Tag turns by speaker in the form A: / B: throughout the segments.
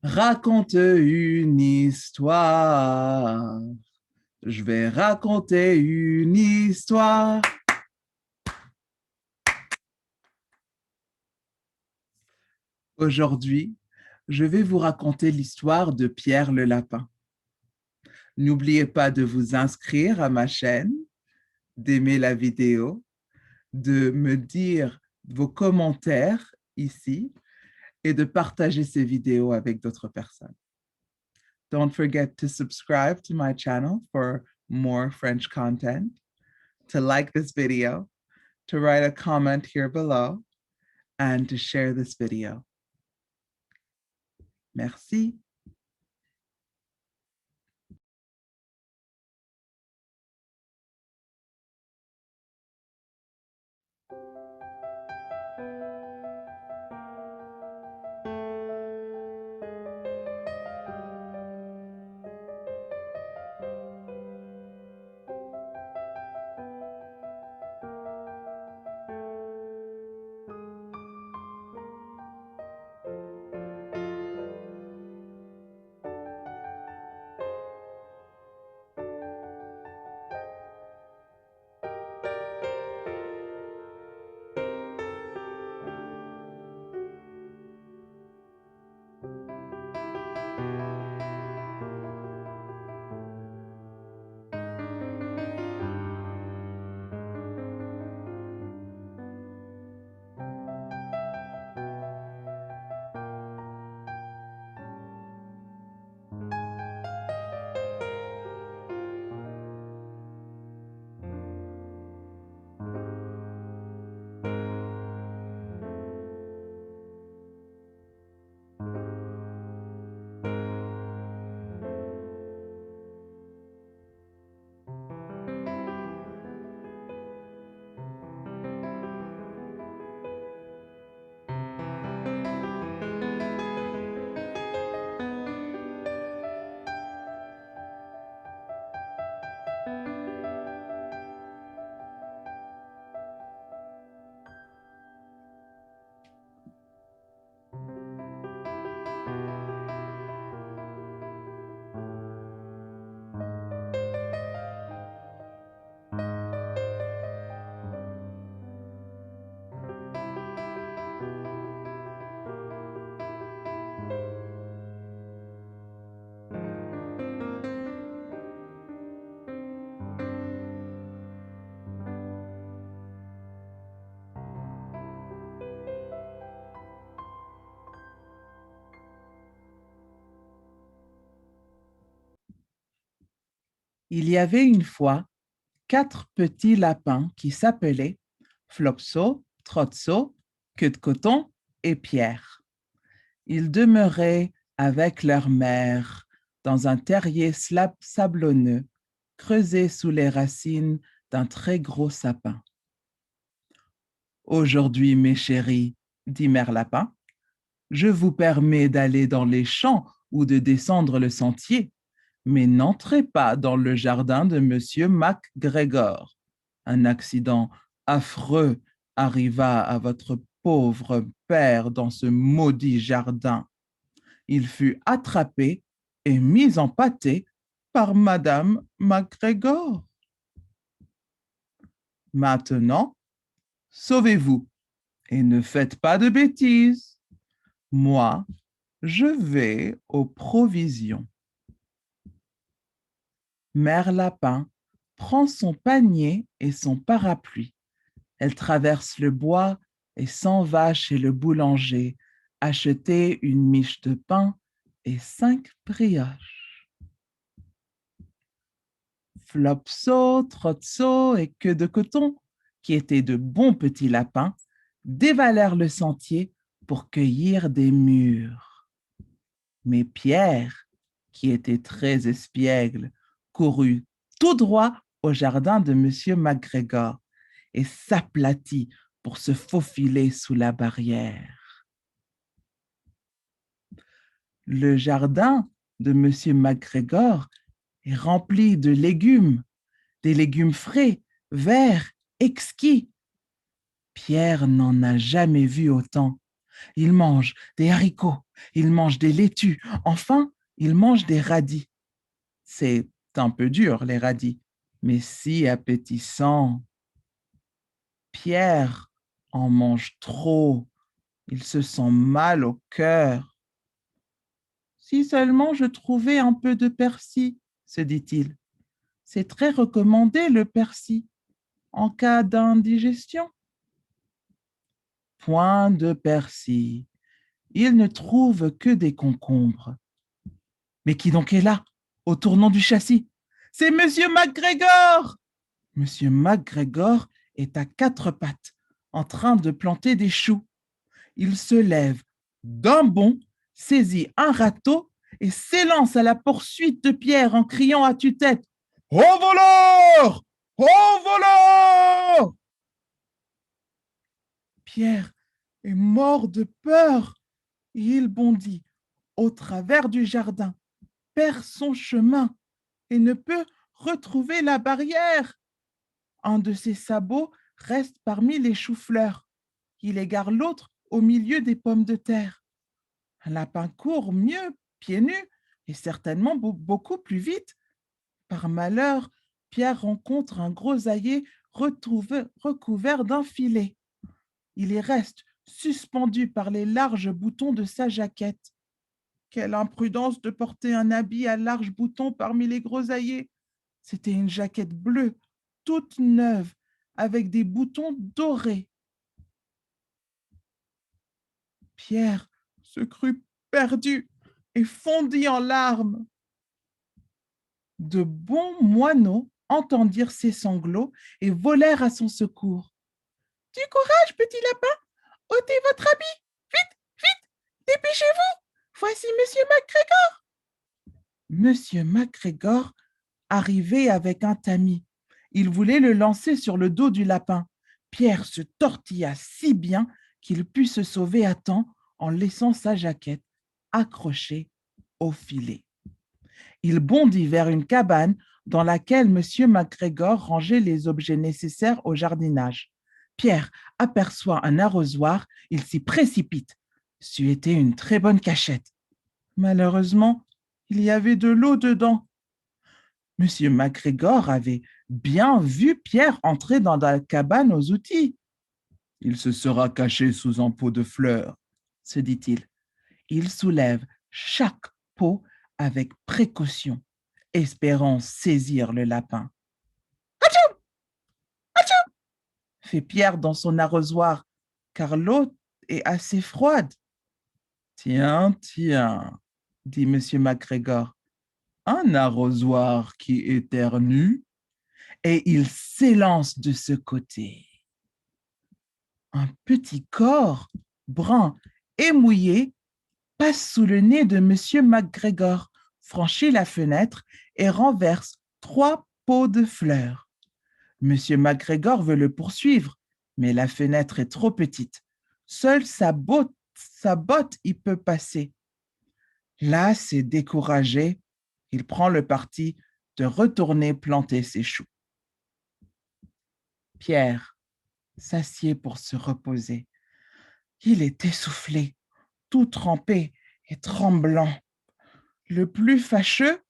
A: Raconte une histoire. Je vais raconter une histoire. Aujourd'hui, je vais vous raconter l'histoire de Pierre le lapin. N'oubliez pas de vous inscrire à ma chaîne, d'aimer la vidéo, de me dire vos commentaires ici et de partager ces vidéos avec d'autres personnes. Don't forget to subscribe to my channel for more French content, to like this video, to write a comment here below, and to share this video. Merci. Il y avait une fois 4 petits lapins qui s'appelaient Flopso, Trotso, Queue de Coton et Pierre. Ils demeuraient avec leur mère dans un terrier sablonneux creusé sous les racines d'un très gros sapin. Aujourd'hui, mes chéris, dit Mère Lapin, je vous permets d'aller dans les champs ou de descendre le sentier, mais n'entrez pas dans le jardin de Monsieur MacGregor. Un accident affreux arriva à votre pauvre père dans ce maudit jardin. Il fut attrapé et mis en pâté par Madame MacGregor. Maintenant, sauvez-vous et ne faites pas de bêtises. Moi, je vais aux provisions. Mère Lapin prend son panier et son parapluie. Elle traverse le bois et s'en va chez le boulanger acheter une miche de pain et 5 brioches. Flopso, Trotso et Queue de Coton, qui étaient de bons petits lapins, dévalèrent le sentier pour cueillir des mûres. Mais Pierre, qui était très espiègle, courut tout droit au jardin de Monsieur MacGregor et s'aplatit pour se faufiler sous la barrière. Le jardin de Monsieur MacGregor est rempli de légumes, des légumes frais, verts, exquis. Pierre n'en a jamais vu autant. Il mange des haricots, il mange des laitues, enfin, il mange des radis. C'est un peu dur, les radis, mais si appétissant. Pierre en mange trop, il se sent mal au cœur. Si seulement je trouvais un peu de persil, se dit-il. C'est très recommandé le persil en cas d'indigestion. Point de persil. Il ne trouve que des concombres. Mais qui donc est là, au tournant du châssis? C'est Monsieur McGregor! Monsieur McGregor est à quatre pattes, en train de planter des choux. Il se lève d'un bond, saisit un râteau et s'élance à la poursuite de Pierre en criant à tue-tête: Au voleur! Au voleur! Pierre est mort de peur et il bondit au travers du jardin, perd son chemin et ne peut retrouver la barrière. Un de ses sabots reste parmi les choux-fleurs. Il égare l'autre au milieu des pommes de terre. Un lapin court mieux, pieds nus, et certainement beaucoup plus vite. Par malheur, Pierre rencontre un grosaillier recouvert d'un filet. Il y reste suspendu par les larges boutons de sa jaquette. Quelle imprudence de porter un habit à larges boutons parmi les grosailliers. C'était une jaquette bleue, toute neuve, avec des boutons dorés. Pierre se crut perdu et fondit en larmes. De bons moineaux entendirent ses sanglots et volèrent à son secours. Du courage, petit lapin, ôtez votre habit, vite, vite, dépêchez-vous, voici Monsieur McGregor. Monsieur McGregor arrivait avec un tamis. Il voulait le lancer sur le dos du lapin. Pierre se tortilla si bien qu'il put se sauver à temps en laissant sa jaquette accrochée au filet. Il bondit vers une cabane dans laquelle M. McGregor rangeait les objets nécessaires au jardinage. Pierre aperçoit un arrosoir, il s'y précipite. C'eût été une très bonne cachette. Malheureusement, il y avait de l'eau dedans. M. McGregor avait bien vu Pierre entrer dans la cabane aux outils. Il se sera caché sous un pot de fleurs, se dit-il. Il soulève chaque pot avec précaution, espérant saisir le lapin. Atchoum! Atchoum! Fait Pierre dans son arrosoir, car l'eau est assez froide. Tiens, tiens, dit M. McGregor, un arrosoir qui éternue, et il s'élance de ce côté. Un petit corps, brun et mouillé, passe sous le nez de M. McGregor, franchit la fenêtre et renverse 3 pots de fleurs. M. McGregor veut le poursuivre, mais la fenêtre est trop petite. Seule sa botte y peut passer. Là, c'est découragé. Il prend le parti de retourner planter ses choux. Pierre s'assied pour se reposer. Il est essoufflé, tout trempé et tremblant. Le plus fâcheux,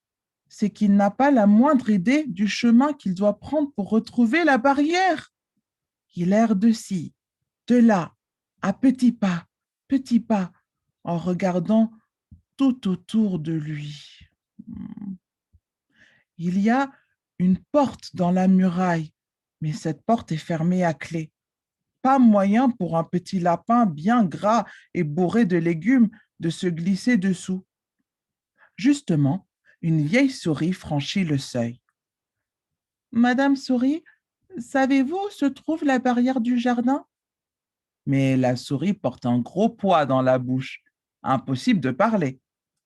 A: c'est qu'il n'a pas la moindre idée du chemin qu'il doit prendre pour retrouver la barrière. Il erre de ci, de là, à petits pas, en regardant tout autour de lui. Il y a une porte dans la muraille, mais cette porte est fermée à clé. Pas moyen pour un petit lapin bien gras et bourré de légumes de se glisser dessous. Justement, une vieille souris franchit le seuil. Madame Souris, savez-vous où se trouve la barrière du jardin? Mais la souris porte un gros poids dans la bouche. Impossible de parler.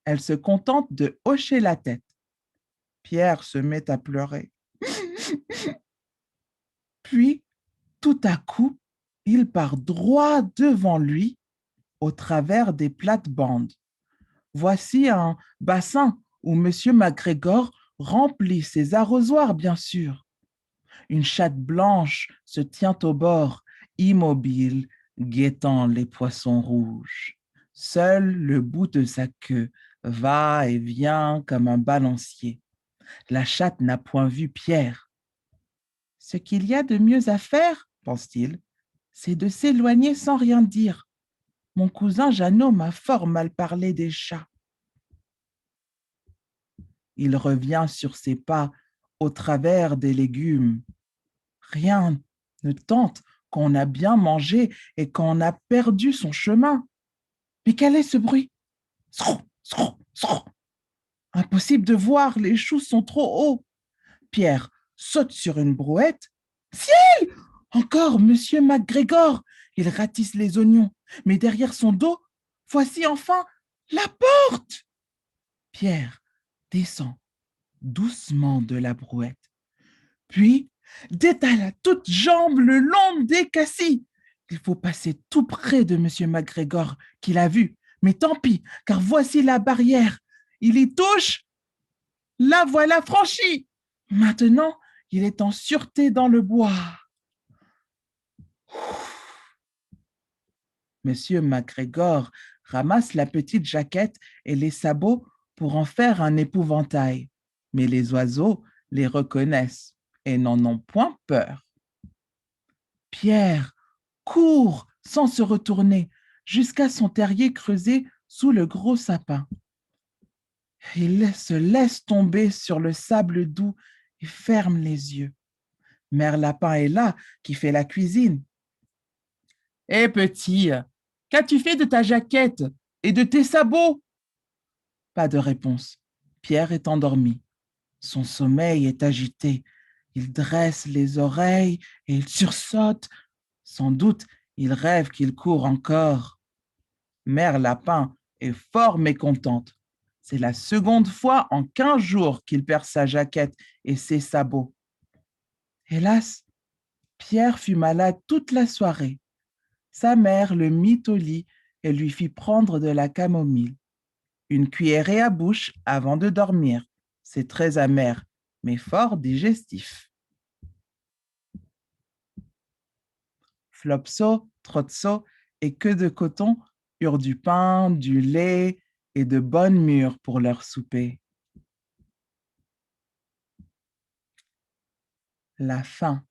A: Elle se contente de hocher la tête. Pierre se met à pleurer. Puis, tout à coup, il part droit devant lui au travers des plates-bandes. Voici un bassin où M. McGregor remplit ses arrosoirs, bien sûr. Une chatte blanche se tient au bord, immobile, guettant les poissons rouges. Seul le bout de sa queue va et vient comme un balancier. La chatte n'a point vu Pierre. Ce qu'il y a de mieux à faire, pense-t-il, c'est de s'éloigner sans rien dire. Mon cousin Jeannot m'a fort mal parlé des chats. Il revient sur ses pas au travers des légumes. Rien ne tente qu'on a bien mangé et qu'on a perdu son chemin. Mais quel est ce bruit? Srou, srou, srou. Impossible de voir, les choux sont trop hauts. Pierre saute sur une brouette. Ciel! Encore Monsieur MacGregor. Il ratisse les oignons, mais derrière son dos, voici enfin la porte. Pierre descend doucement de la brouette, puis détale à toutes jambes le long des cassis. Il faut passer tout près de Monsieur MacGregor, qu'il a vu, mais tant pis, car voici la barrière. Il y touche, la voilà franchie. Maintenant, il est en sûreté dans le bois. Monsieur MacGregor ramasse la petite jaquette et les sabots pour en faire un épouvantail. Mais les oiseaux les reconnaissent et n'en ont point peur. Pierre court sans se retourner jusqu'à son terrier creusé sous le gros sapin. Il se laisse tomber sur le sable doux et ferme les yeux. Mère Lapin est là, qui fait la cuisine. Hé petit, qu'as-tu fait de ta jaquette et de tes sabots? Pas de réponse. Pierre est endormi. Son sommeil est agité. Il dresse les oreilles et il sursaute. Sans doute, il rêve qu'il court encore. Mère Lapin est fort mécontente. C'est la seconde fois en 15 jours qu'il perd sa jaquette et ses sabots. Hélas, Pierre fut malade toute la soirée. Sa mère le mit au lit et lui fit prendre de la camomille. Une cuillerée à bouche avant de dormir. C'est très amer, mais fort digestif. Flopso, Trotso et Queue de Coton eurent du pain, du lait et de bonnes mûres pour leur souper. La faim.